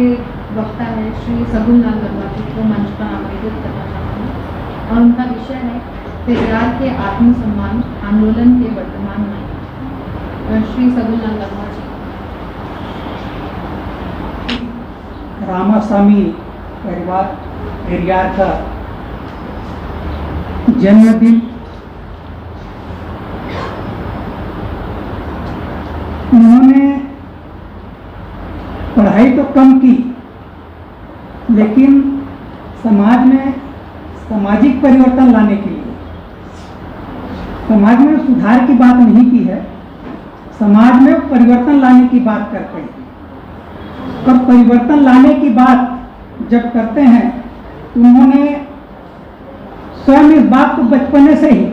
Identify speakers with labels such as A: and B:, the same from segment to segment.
A: के वक्ता है श्री सगुनलाल वर्मा जी को मंच पर आमंत्रित करना चाहूँगी और उनका विषय है पेरियार के आत्मसम्मान आंदोलन के वर्तमान में। श्री सगुनलाल वर्मा जी।
B: रामास्वामी परिवार पेरियार का जन्मदिन उन्होंने पढ़ाई तो कम की, लेकिन समाज में सामाजिक परिवर्तन लाने के लिए, समाज में सुधार की बात नहीं की है, समाज में परिवर्तन लाने की बात करते हैं। और परिवर्तन लाने की बात जब करते हैं तो उन्होंने स्वयं इस बात को बचपने से ही,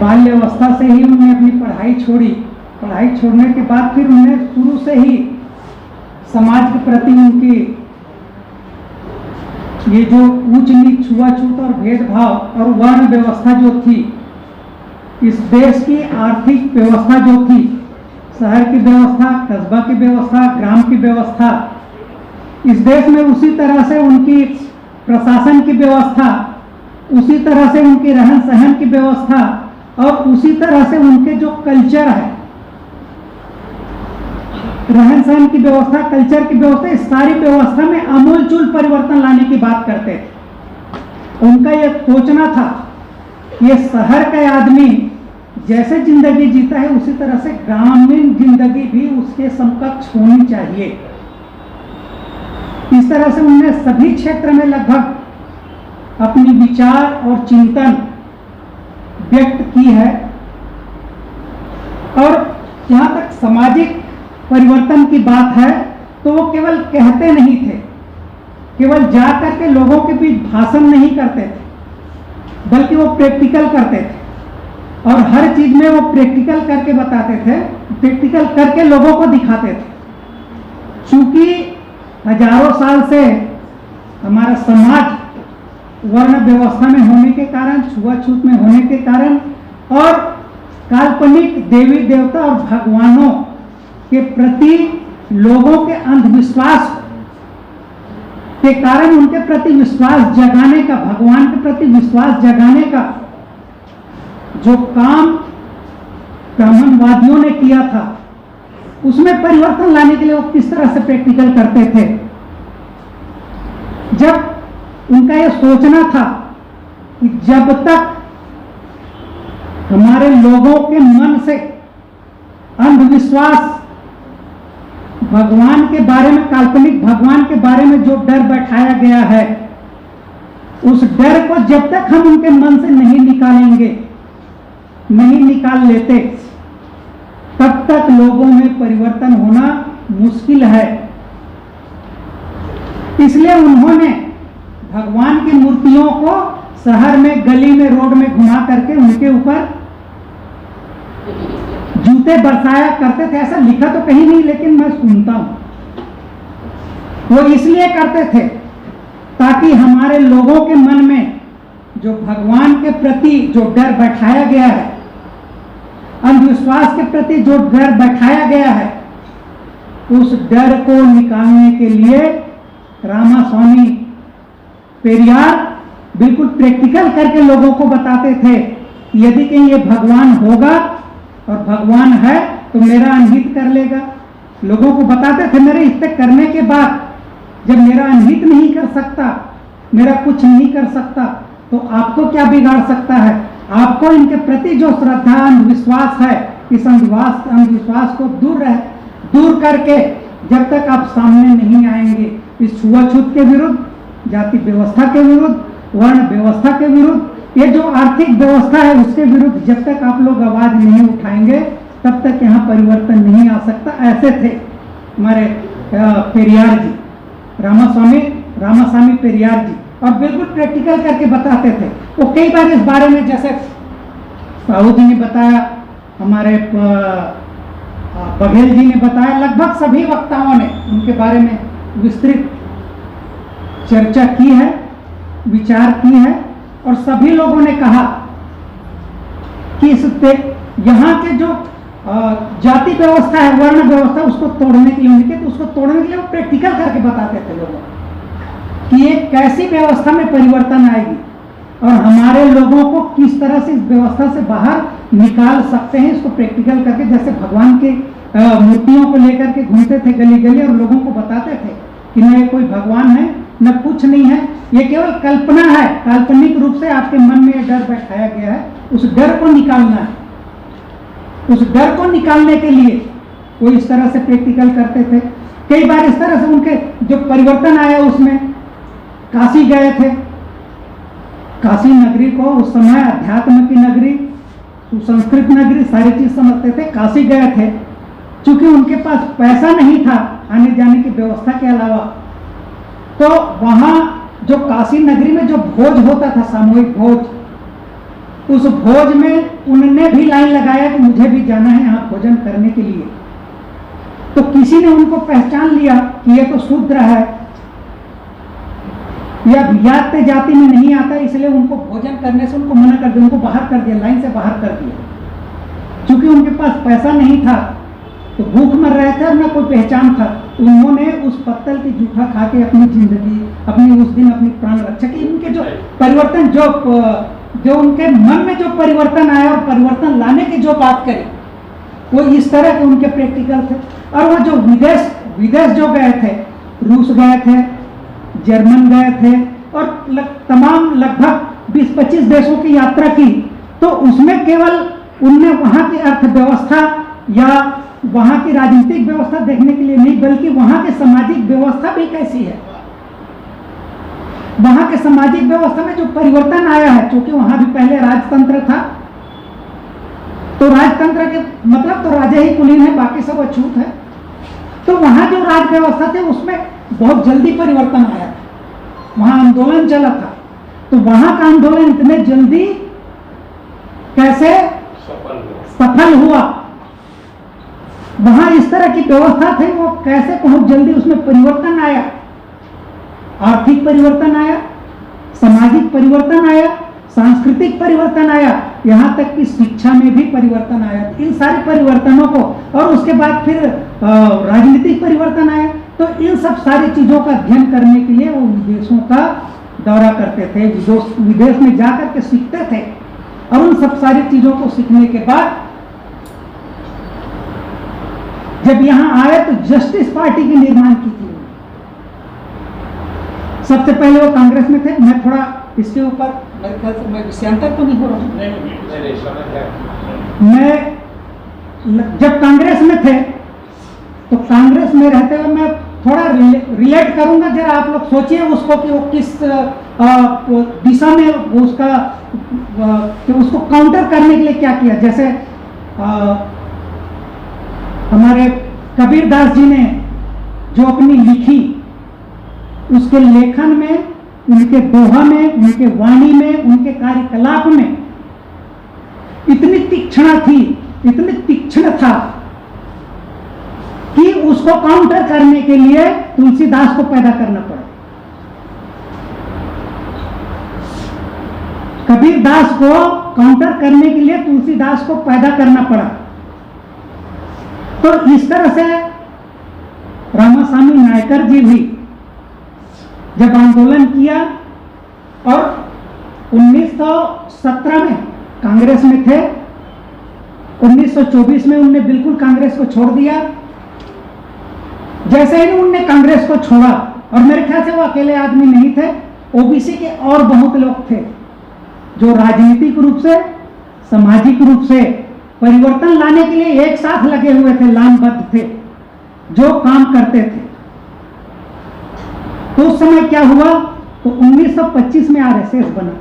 B: बाल्यावस्था से ही उन्होंने अपनी पढ़ाई छोड़ी। पढ़ाई छोड़ने के बाद फिर उन्हें शुरू से ही समाज के प्रति उनकी ये जो ऊंच नीच, छुआछूत और भेदभाव और वर्ण व्यवस्था जो थी, इस देश की आर्थिक व्यवस्था जो थी, शहर की व्यवस्था, कस्बा की व्यवस्था, ग्राम की व्यवस्था, इस देश में उसी तरह से उनकी प्रशासन की व्यवस्था, उसी तरह से उनकी रहन सहन की व्यवस्था और उसी तरह से उनके जो कल्चर है, रहन सहन की व्यवस्था, कल्चर की व्यवस्था, इस सारी व्यवस्था में आमूलचूल परिवर्तन लाने की बात करते थे। उनका यह सोचना था ये शहर का आदमी जैसे जिंदगी जीता है उसी तरह से ग्रामीण जिंदगी भी उसके समकक्ष होनी चाहिए। इस तरह से उन्होंने सभी क्षेत्र में लगभग अपनी विचार और चिंतन व्यक्त की है। और जहां तक सामाजिक परिवर्तन की बात है तो वो केवल कहते नहीं थे, केवल जा करके लोगों के बीच भाषण नहीं करते थे, बल्कि वो प्रैक्टिकल करते थे और हर चीज में वो प्रैक्टिकल करके बताते थे, प्रैक्टिकल करके लोगों को दिखाते थे। चूंकि हजारों साल से हमारा समाज वर्ण व्यवस्था में होने के कारण, छुआछूत में होने के कारण और काल्पनिक देवी देवता और भगवानों के प्रति लोगों के अंधविश्वास के कारण उनके प्रति विश्वास जगाने का, भगवान के प्रति विश्वास जगाने का जो काम ब्राह्मणवादियों ने किया था, उसमें परिवर्तन लाने के लिए वो किस तरह से प्रैक्टिकल करते थे। जब उनका यह सोचना था कि जब तक हमारे लोगों के मन से अंधविश्वास, भगवान के बारे में, काल्पनिक भगवान के बारे में जो डर बैठाया गया है, उस डर को जब तक हम उनके मन से नहीं निकालेंगे, नहीं निकाल लेते, तब तक लोगों में परिवर्तन होना मुश्किल है। इसलिए उन्होंने भगवान की मूर्तियों को शहर में, गली में, रोड में घुमा करके उनके ऊपर जूते बरसाया करते थे। ऐसा लिखा तो कहीं नहीं, लेकिन मैं सुनता हूं। वो इसलिए करते थे ताकि हमारे लोगों के मन में जो भगवान के प्रति जो डर बैठाया गया है, अंधविश्वास के प्रति जो डर बैठाया गया है, उस डर को निकालने के लिए रामास्वामी पेरियार बिल्कुल प्रैक्टिकल करके लोगों को बताते थे कि यदि कहीं ये भगवान होगा और भगवान है तो मेरा अनहित कर लेगा। लोगों को बताते थे मेरे हित करने के बाद जब मेरा अनहित नहीं कर सकता, मेरा कुछ नहीं कर सकता, तो आपको क्या बिगाड़ सकता है। आपको इनके प्रति जो श्रद्धा, अंधविश्वास है, इस अंधविश्वास को दूर करके जब तक आप सामने नहीं आएंगे, इस छुआछूत के विरुद्ध, जाति व्यवस्था के विरुद्ध, वर्ण व्यवस्था के विरुद्ध, ये जो आर्थिक व्यवस्था है उसके विरुद्ध जब तक आप लोग आवाज नहीं उठाएंगे, तब तक यहाँ परिवर्तन नहीं आ सकता। ऐसे थे हमारे पेरियार जी, रामास्वामी पेरियार जी, और बिल्कुल प्रैक्टिकल करके बताते थे। वो कई बार इस बारे में, जैसे साहू जी ने बताया, हमारे बघेल जी ने बताया, लगभग सभी वक्ताओं ने उनके बारे में विस्तृत चर्चा की है, विचार की है, और सभी लोगों ने कहा कि यहाँ के जो जाति व्यवस्था है, वर्ण व्यवस्था, उसको तोड़ने के लिए उनके, तो उसको तोड़ने के लिए वो प्रैक्टिकल करके बताते थे लोगों कि ये कैसी व्यवस्था में परिवर्तन आएगी और हमारे लोगों को किस तरह से इस व्यवस्था से बाहर निकाल सकते हैं, इसको प्रैक्टिकल करके, जैसे भगवान के मूर्तियों को लेकर के घूमते थे गली गली और लोगों को बताते थे कि न ये कोई भगवान है न कुछ नहीं है, ये केवल कल्पना है, काल्पनिक रूप से आपके मन में ये डर बैठाया गया है, उस डर को निकालना है। उस डर को निकालने के लिए वो इस तरह से प्रैक्टिकल करते थे। कई बार इस तरह से उनके जो परिवर्तन आया, उसमें काशी गए थे, काशी नगरी को उस समय अध्यात्म की नगरी, सुसंस्कृत नगरी, सारी चीज समझते थे, काशी गए थे। चूंकि उनके पास पैसा नहीं था आने जाने की व्यवस्था के अलावा, तो वहां जो काशी नगरी में जो भोज होता था, सामूहिक भोज, उस भोज में उन्होंने भी लाइन लगाया कि मुझे भी जाना है यहाँ भोजन करने के लिए। तो किसी ने उनको पहचान लिया कि ये तो शूद्र है, या जाति जाति में नहीं आता, इसलिए उनको भोजन करने से उनको मना कर दिया, उनको बाहर कर दिया, लाइन से बाहर कर दिया। क्योंकि उनके पास पैसा नहीं था, तो भूख मर रहे थे और न कोई पहचान था, तो उन्होंने उस पत्तल की जूठा खा के अपनी जिंदगी, अपनी उस दिन अपनी प्राण रक्षा की। इनके जो परिवर्तन, जो उनके मन में जो परिवर्तन आया और परिवर्तन लाने की जो बात करी, वो इस तरह के उनके प्रैक्टिकल थे। और वो जो विदेश जो गए थे, रूस गए थे, जर्मन गए थे और तमाम लगभग 20-25 देशों की यात्रा की, तो उसमें केवल उनने वहां की अर्थव्यवस्था या वहां की राजनीतिक व्यवस्था देखने के लिए नहीं, बल्कि वहां की सामाजिक व्यवस्था भी कैसी है, वहां के सामाजिक व्यवस्था में जो परिवर्तन आया है। क्योंकि वहां भी पहले राजतंत्र था, तो राजतंत्र के मतलब तो राजा ही कुलीन है, बाकी सब अछूत है। तो वहां जो राज व्यवस्था थी उसमें बहुत जल्दी परिवर्तन आया था, वहां आंदोलन चला था। तो वहां का आंदोलन इतने जल्दी कैसे सफल हुआ, वहां इस तरह की व्यवस्था थी, वो कैसे बहुत जल्दी उसमें परिवर्तन आया, आर्थिक परिवर्तन आया, सामाजिक परिवर्तन आया, सांस्कृतिक परिवर्तन आया, यहाँ तक कि शिक्षा में भी परिवर्तन आया। इन सारे परिवर्तनों को, और उसके बाद फिर राजनीतिक परिवर्तन आया। तो इन सब सारी चीजों का अध्ययन करने के लिए वो विदेशों का दौरा करते थे, विदेश में जाकर के सीखते थे। और उन सब सारी चीजों को सीखने के बाद जब यहाँ आए तो जस्टिस पार्टी की निर्माण की थी। सबसे पहले वो कांग्रेस में थे। मैं थोड़ा इसके ऊपर, मेरे ख्याल से मैं विषयांतर तो नहीं हो रहा हूँ। मैं जब कांग्रेस में थे तो कांग्रेस में रहते हुए मैं थोड़ा रिलेट करूंगा, जरा आप लोग सोचिए उसको कि वो किस दिशा में उसका कि उसको काउंटर करने के लिए क्या किया। जैसे हमारे कबीरदास जी ने जो अपनी लिखी, उसके लेखन में, उनके दोहा में, उनके वाणी में, उनके कार्यकलाप में इतनी तीक्ष्णता थी, इतनी तीक्ष्ण था कि उसको काउंटर करने के लिए तुलसीदास को पैदा करना पड़ा। कबीरदास को काउंटर करने के लिए तुलसीदास को पैदा करना पड़ा। तो इस तरह से रामास्वामी नायकर जी भी जब आंदोलन किया और 1917 में कांग्रेस में थे, 1924 में उनने बिल्कुल कांग्रेस को छोड़ दिया। जैसे ही उनने कांग्रेस को छोड़ा, और मेरे ख्याल से वो अकेले आदमी नहीं थे, ओबीसी के और बहुत लोग थे जो राजनीतिक रूप से, सामाजिक रूप से परिवर्तन लाने के लिए एक साथ लगे हुए थे, लामबद्ध थे, जो काम करते थे। तो उस समय क्या हुआ, तो 1925 में आरएसएस बना।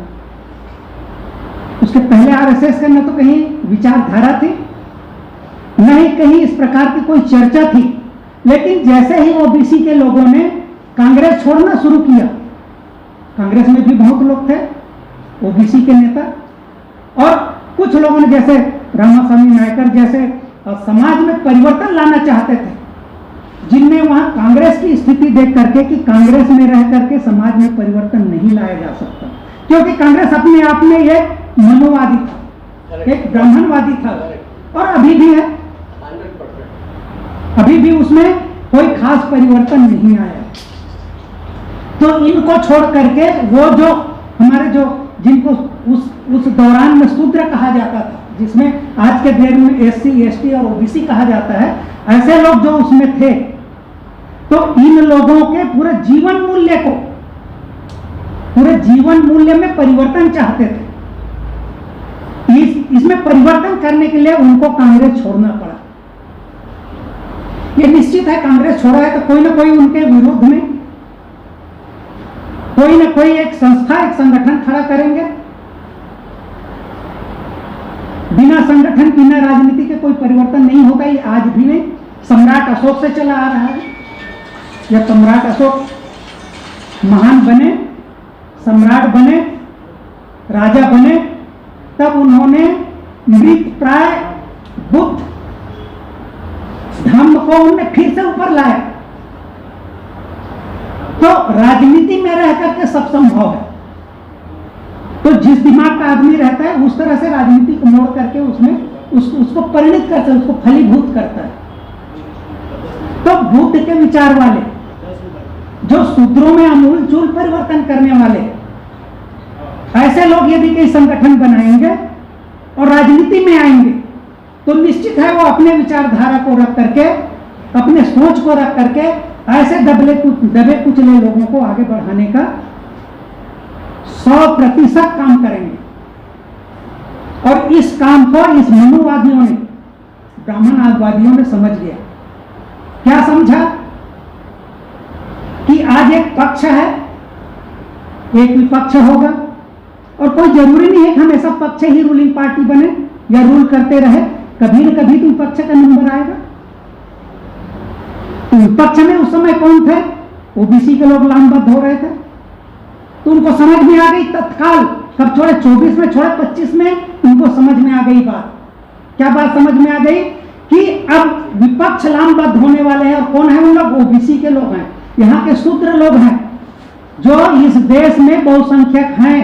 B: उसके पहले आरएसएस का न तो कहीं विचारधारा थी, न ही कहीं इस प्रकार की कोई चर्चा थी। लेकिन जैसे ही ओबीसी के लोगों ने कांग्रेस छोड़ना शुरू किया, कांग्रेस में भी बहुत लोग थे ओबीसी के नेता, और कुछ लोगों ने जैसे रामास्वामी नायकर जैसे समाज में परिवर्तन लाना चाहते थे, जिनमें वहां कांग्रेस की स्थिति देख करके कि कांग्रेस में रह करके समाज में परिवर्तन नहीं लाया जा सकता, क्योंकि कांग्रेस अपने आप में एक मनोवादी था, एक ब्राह्मणवादी था, और अभी भी है। अभी भी उसमें कोई खास परिवर्तन नहीं आया। तो इनको छोड़ करके वो जो हमारे जो जिनको उस दौरान में शूद्र कहा जाता था, जिसमें आज के डेट में SC ST और OBC कहा जाता है, ऐसे लोग जो उसमें थे, तो इन लोगों के पूरे जीवन मूल्य में परिवर्तन चाहते थे। इसमें परिवर्तन करने के लिए उनको कांग्रेस छोड़ना पड़ा। ये निश्चित है, कांग्रेस छोड़ा है तो कोई ना कोई उनके विरोध में कोई ना कोई एक संस्था, एक संगठन खड़ा करेंगे। बिना संगठन, बिना राजनीति के कोई परिवर्तन नहीं होगा। ये आज भी नहीं, सम्राट अशोक से चला आ रहा है। जब सम्राट अशोक महान बने, सम्राट बने, राजा बने, तब उन्होंने मृत प्राय बुद्ध धर्म को उन्होंने फिर से ऊपर लाया। तो राजनीति में रह करके सब संभव है। तो जिस दिमाग का आदमी रहता है उस तरह से राजनीति को मोड़ करके उसमें उसको परिणित करता है, उसको फलीभूत करता है। तो बुद्ध के विचार वाले, जो सूत्रों में आमूल-चूल परिवर्तन करने वाले, ऐसे लोग यदि कोई संगठन बनाएंगे और राजनीति में आएंगे तो निश्चित है वो अपने विचारधारा को रख करके, अपने सोच को रख करके ऐसे दबे कुचले लोगों को आगे बढ़ाने का 100% काम करेंगे। और इस काम को इस मनुवादियों ने, ब्राह्मणवादियों ने समझ लिया। क्या समझा? कि आज एक पक्ष है, एक विपक्ष होगा, और कोई जरूरी नहीं है कि हमेशा पक्ष ही रूलिंग पार्टी बने या रूल करते रहे। कभी न कभी तो विपक्ष का नंबर आएगा। तो विपक्ष में उस समय कौन थे? OBC के लोग लामबद्ध हो रहे थे। तो उनको समझ में आ गई तत्काल, कब छोड़े 24 में, छोड़े 25 में, उनको समझ में आ गई बात। क्या बात समझ में आ गई? कि अब विपक्ष लामबद्ध होने वाले हैं। और कौन है उन लोग? OBC के लोग हैं, यहाँ के शूद्र लोग हैं, जो इस देश में बहुसंख्यक हैं।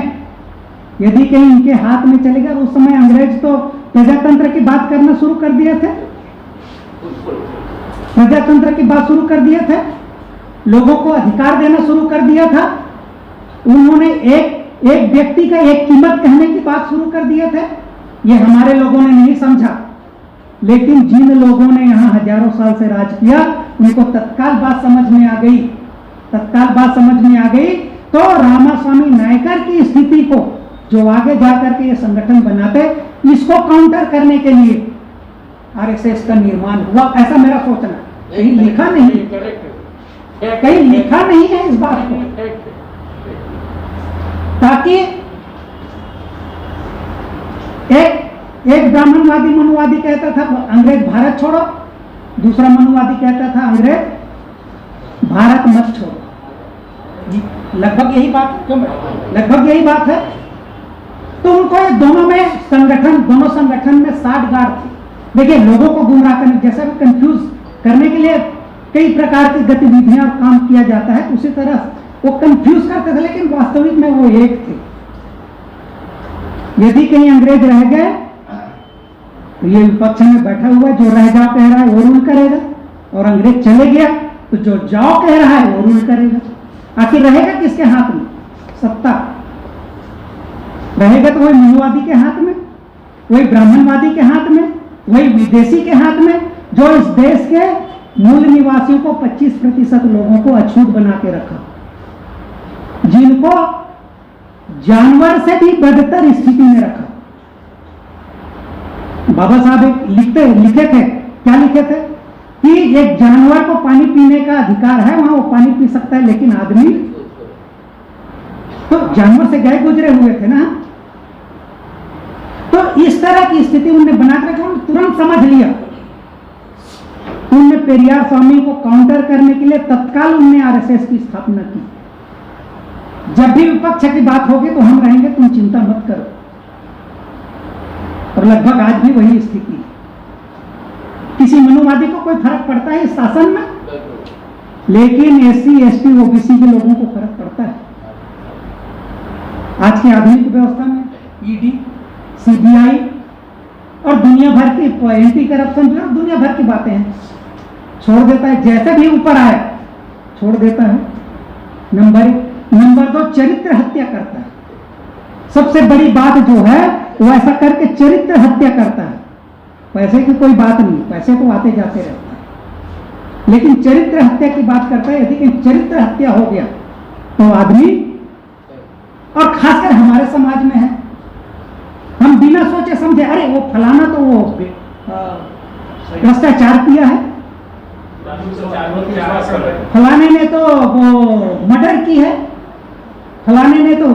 B: यदि कहीं इनके हाथ में चलेगा, उस समय अंग्रेज तो प्रजातंत्र की बात करना शुरू कर दिए थे, प्रजातंत्र की बात शुरू कर दिए थे, लोगों को अधिकार देना शुरू कर दिया था। उन्होंने एक व्यक्ति का एक कीमत कहने की बात शुरू कर दिए थे। ये हमारे लोगों ने नहीं समझा, लेकिन जिन लोगों ने यहाँ हजारों साल से राज किया, उनको तत्काल बात समझ में आ गई। तत्काल बात समझ में आ गई तो रामास्वामी नायकर की स्थिति को, जो आगे जाकर के ये संगठन बनाते, इसको काउंटर करने के लिए RSS का निर्माण हुआ, ऐसा मेरा सोचना। कहीं लिखा नहीं, कहीं लिखा नहीं है इस बात को, ताकि एक ब्राह्मणवादी मनुवादी कहता था अंग्रेज भारत छोड़ो, दूसरा मनुवादी कहता था अंग्रेज भारत मत छोड़ो। लगभग यही बात, लगभग यही बात है। तो उनको ये दोनों संगठन में साठगांठ थी। देखिए, लोगों को गुमराह करने, जैसा भी कंफ्यूज करने के लिए कई प्रकार की गतिविधियां और काम किया जाता है, उसी तरह वो कंफ्यूज करते थे, लेकिन वास्तविक में वो एक थे। यदि कहीं अंग्रेज रह गए तो ये विपक्ष में बैठा हुआ जो रह जाओ कह रहा है वो रूल करेगा, और अंग्रेज चले गया तो जो जाओ कह रहा है वो रूल करेगा। आखिर रहेगा किसके हाथ में सत्ता? रहेगा तो वही मनुवादी के हाथ में, वही ब्राह्मणवादी के हाथ में, वही विदेशी के हाथ में, जो इस देश के मूल निवासियों को 25% लोगों को अछूत बना के रखा, जिनको जानवर से भी बदतर स्थिति में रखा। बाबा साहब लिखे थे, क्या लिखे थे? कि एक जानवर को पानी पीने का अधिकार है, वहां वो पानी पी सकता है, लेकिन आदमी तो जानवर से गए गुजरे हुए थे ना। तो इस तरह की स्थिति उन्होंने बनाकर तुरंत समझ लिया। उन्होंने पेरियार स्वामी को काउंटर करने के लिए तत्काल उन्होंने RSS की स्थापना की। जब भी विपक्ष की बात होगी तो हम रहेंगे, तुम चिंता मत करो। और लगभग आज भी वही स्थिति है। किसी मनुवादी को कोई फर्क पड़ता है इस शासन में? लेकिन SC ST OBC के लोगों को फर्क पड़ता है। आज की आधुनिक व्यवस्था में ED CBI और दुनिया भर की एंटी करप्शन और दुनिया भर की बातें हैं, छोड़ देता है, जैसे भी ऊपर आए छोड़ देता है। नंबर 1। नंबर 2, चरित्र हत्या करता है। सबसे बड़ी बात जो है वो ऐसा करके चरित्र हत्या करता है। पैसे की कोई बात नहीं, पैसे तो आते जाते रहते हैं, लेकिन चरित्र हत्या की बात करता है। यदि चरित्र हत्या हो गया तो आदमी, और खासकर हमारे समाज में है, हम बिना सोचे समझे अरे वो फलाना तो वो भ्रष्टाचार किया है, फलाने ने तो वो मर्डर की है, फलाने ने तो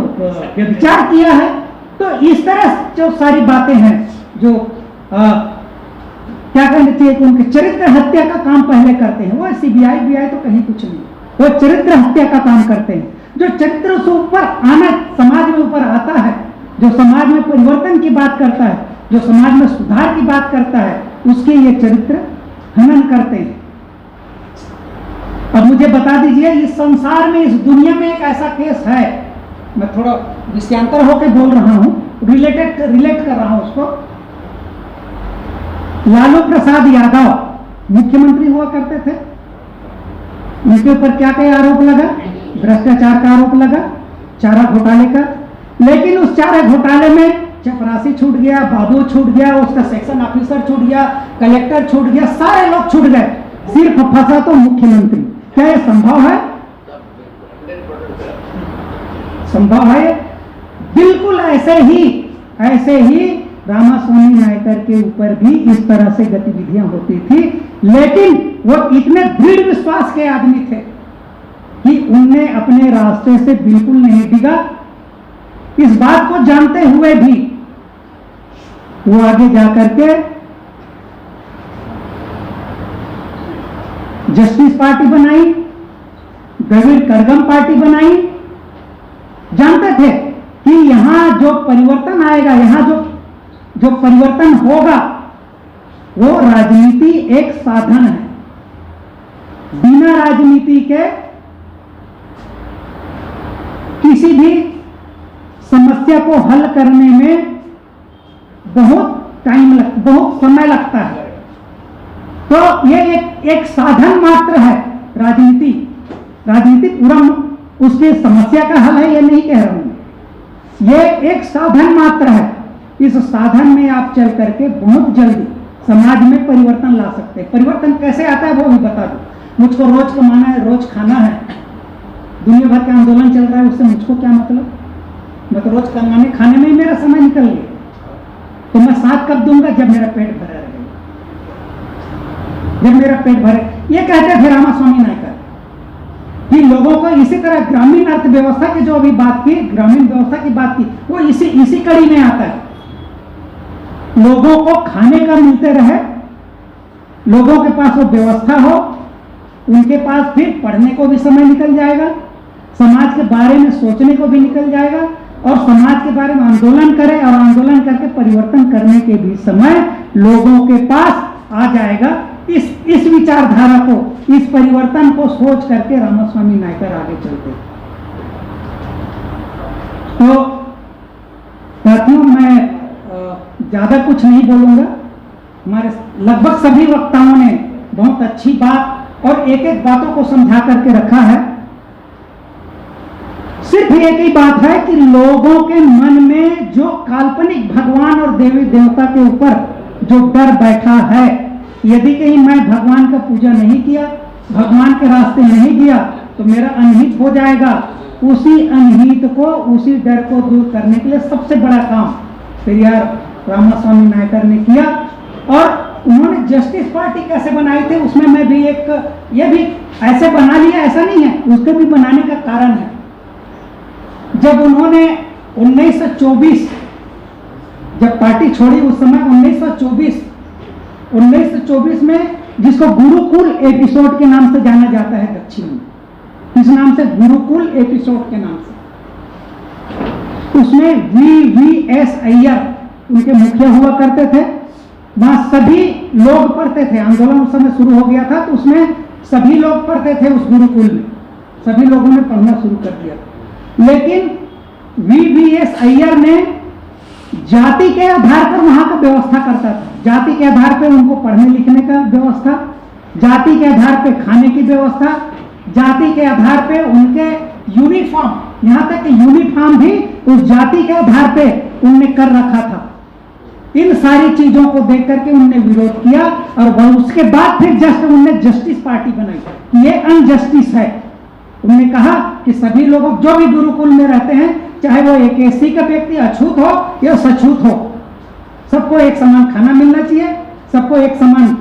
B: व्यभिचार किया है। तो इस तरह जो सारी बातें हैं जो क्या कहना चाहिए कि उनके चरित्र हत्या का काम पहले करते हैं। वो सीबीआई बीआई तो कहीं कुछ नहीं, वो चरित्र हत्या का काम करते हैं। जो चरित्र से ऊपर आना, समाज में ऊपर आता है, जो समाज में परिवर्तन की बात करता है, जो समाज में सुधार की बात करता है, उसके ये चरित्र हनन करते हैं। अब मुझे बता दीजिए, इस संसार में, इस दुनिया में एक ऐसा केस है, मैं थोड़ा विषयांतर होकर बोल रहा हूं, रिलेट कर रहा हूं उसको। लालू प्रसाद यादव मुख्यमंत्री हुआ करते थे, उनके ऊपर क्या क्या आरोप लगा? भ्रष्टाचार का आरोप लगा, चारा घोटाले का। लेकिन उस चारा घोटाले में चपरासी छूट गया, बाबू छूट गया, उसका सेक्शन ऑफिसर छूट गया, कलेक्टर छूट गया, सारे लोग छूट गए, सिर्फ फंसा तो मुख्यमंत्री। क्या यह संभव है? संभव है। बिल्कुल ऐसे ही रामास्वामी नायकर के ऊपर भी इस तरह से गतिविधियां होती थी, लेकिन वो इतने दृढ़ विश्वास के आदमी थे कि उनने अपने रास्ते से बिल्कुल नहीं डिगा। इस बात को जानते हुए भी वो आगे जाकर के जस्टिस पार्टी बनाई, द्रविड़ कड़गम पार्टी बनाई। जानते थे कि यहां जो परिवर्तन आएगा, यहां जो परिवर्तन होगा, वो राजनीति एक साधन है। बिना राजनीति के किसी भी समस्या को हल करने में बहुत समय लगता है। तो ये एक साधन मात्र है राजनीति पूरा उसकी समस्या का हल है, ये नहीं कह रहा हूं। ये एक साधन मात्र है। इस साधन में आप चल करके बहुत जल्दी समाज में परिवर्तन ला सकते हैं। परिवर्तन कैसे आता है वो भी बता दो। मुझको रोज कमाना है, रोज खाना है, दुनिया भर का आंदोलन चल रहा है, उससे मुझको क्या मतलब? मैं तो रोज कमाने खाने में ही मेरा समय निकल गया, तो मैं साथ कब दूंगा? जब मेरा पेट भरा रहेगा, जब मेरा पेट भरे। ये कहते थे रामास्वामी नायकर कि लोगों को इसी तरह ग्रामीण अर्थव्यवस्था की जो अभी बात की, ग्रामीण व्यवस्था की बात की, वो इसी कड़ी में आता है। लोगों को खाने का मिलते रहे, लोगों के पास वो व्यवस्था हो, उनके पास फिर पढ़ने को भी समय निकल जाएगा, समाज के बारे में सोचने को भी निकल जाएगा, और समाज के बारे में आंदोलन करें, और आंदोलन करके परिवर्तन करने के भी समय लोगों के पास आ जाएगा। इस विचारधारा को, इस परिवर्तन को सोच करके रामास्वामी नायकर आगे चलते। तो साथियों, मैं ज्यादा कुछ नहीं बोलूंगा। हमारे लगभग सभी वक्ताओं ने बहुत अच्छी बात और एक एक बातों को समझा करके रखा है। सिर्फ एक ही बात है कि लोगों के मन में जो काल्पनिक भगवान और देवी देवता के ऊपर जो डर बैठा है, यदि कहीं मैं भगवान का पूजा नहीं किया, भगवान के रास्ते नहीं गया, तो मेरा अनहित हो जाएगा। उसी अनहित को, उसी डर को दूर करने के लिए सबसे बड़ा काम पेरियार रामास्वामी नायकर ने किया। और उन्होंने जस्टिस पार्टी कैसे बनाई थी, उसमें मैं भी ये भी ऐसे बना लिया ऐसा नहीं है, उसके भी बनाने का कारण है। जब उन्होंने 1924 जब पार्टी छोड़ी, उस समय 1924 में, जिसको गुरुकुल एपिसोड के नाम से जाना जाता है दक्षिण में, इस नाम से गुरुकुल एपिसोड के नाम से, उसमें VVS अय्यर उनके मुखिया हुआ करते थे। वहां सभी लोग पढ़ते थे, आंदोलन उस समय शुरू हो गया था, तो उसमें सभी लोग पढ़ते थे उस गुरुकुल में, सभी लोगों ने पढ़ना शुरू कर दिया। लेकिन VVS अय्यर ने जाति के आधार पर वहां का व्यवस्था करता था, जाति के आधार पर उनको पढ़ने लिखने का व्यवस्था, जाति के आधार पे खाने की व्यवस्था, जाति के आधार पे उनके यूनिफॉर्म, यहाँ तक कि यूनिफॉर्म भी उस जाति के आधार पे उनने कर रखा था। इन सारी चीजों को देख करके उनने विरोध किया और वह उसके बाद फिर उनने जस्टिस पार्टी बनाई कि ये अनजस्टिस है। उन्होंने कहा कि सभी लोगों जो भी गुरुकुल में रहते हैं, चाहे वो एक एसी का व्यक्ति अछूत हो या सछूत हो, सबको एक समान खाना मिलना चाहिए, सबको एक समान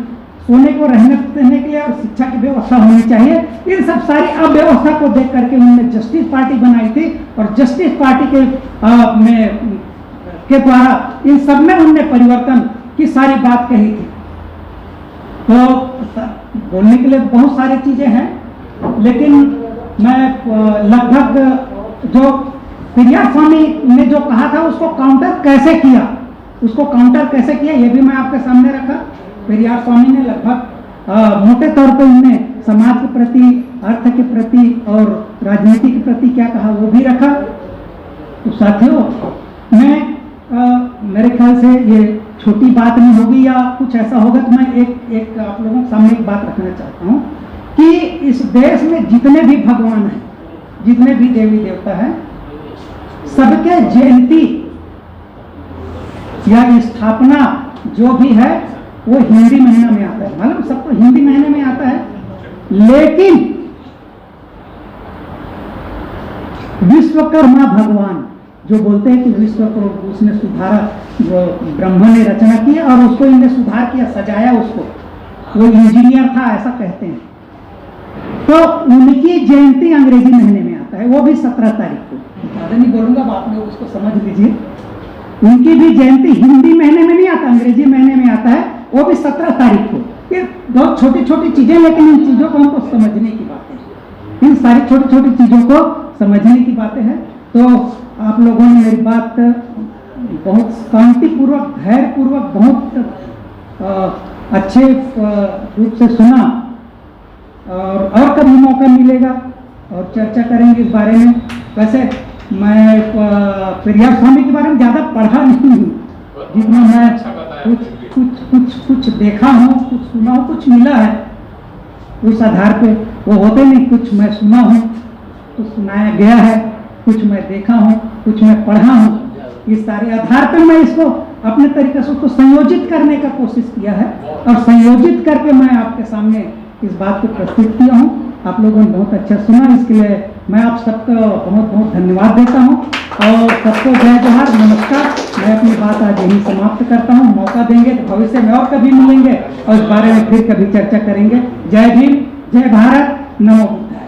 B: सोने को रहने के लिए और शिक्षा की व्यवस्था होनी चाहिए। इन सब सारी अव्यवस्था को देख करके उन्होंने जस्टिस पार्टी बनाई थी और जस्टिस पार्टी के द्वारा इन सब में उन्होंने परिवर्तन की सारी बात कही थी। तो बोलने के लिए बहुत सारी चीजें हैं, लेकिन मैं लगभग जो पेरियार स्वामी ने जो कहा था उसको काउंटर कैसे किया ये भी मैं आपके सामने रखा। पेरियार स्वामी ने लगभग मोटे तौर पर उन्होंने समाज के प्रति, अर्थ के प्रति और राजनीति के प्रति क्या कहा वो भी रखा। तो साथियों, मैं मेरे ख्याल से ये छोटी बात नहीं होगी या कुछ ऐसा होगा, तो मैं एक आप लोगों के सामने एक बात रखना चाहता हूँ कि इस देश में जितने भी भगवान हैं, जितने भी देवी देवता हैं, सबके जयंती या स्थापना जो भी है वो हिंदी महीना में आता है। मालूम सबको हिंदी महीने में आता है, लेकिन विश्वकर्मा भगवान जो बोलते हैं कि विश्व को उसने सुधारा, जो ब्रह्मा ने रचना की और उसको इनने सुधार किया, सजाया उसको, वो इंजीनियर था ऐसा कहते हैं। तो उनकी जयंती अंग्रेजी महीने में आता है, वो भी 17 तारीख को। ज़्यादा नहीं बोलूंगा, आप लोग उसको समझ लीजिए। उनकी भी जयंती हिंदी महीने में नहीं आता, अंग्रेजी महीने में आता है, वो भी 17 तारीख को। ये बहुत छोटी छोटी चीजें, लेकिन इन चीजों को हमको समझने की बात है। इन सारी छोटी छोटी चीजों को समझने की बातें हैं। तो आप लोगों ने मेरी बात बहुत शांतिपूर्वक, धैर्यपूर्वक, बहुत अच्छे रूप से सुना और कभी मौका मिलेगा और चर्चा करेंगे इस बारे में। वैसे मैं पेरियार स्वामी के बारे में ज़्यादा पढ़ा नहीं हूँ, जितना मैं कुछ देखा हूँ, कुछ सुना हूँ, कुछ मिला है उस आधार पे। वो होते नहीं, कुछ मैं सुना हूँ, कुछ सुनाया गया है, कुछ मैं देखा हूँ, कुछ मैं पढ़ा हूँ। इस सारे आधार पर मैं इसको अपने तरीके से उसको संयोजित करने का कोशिश किया है और संयोजित करके मैं आपके सामने इस बात को प्रस्तुत किया हूँ। आप लोगों ने बहुत अच्छा सुना, इसके लिए मैं आप सबको बहुत बहुत धन्यवाद देता हूँ और सबको जय जोहार, नमस्कार। मैं अपनी बात आज यहीं समाप्त करता हूँ। मौका देंगे तो भविष्य में और कभी मिलेंगे और इस बारे में फिर कभी चर्चा करेंगे। जय भीम, जय भारत, नमो बुद्धाय।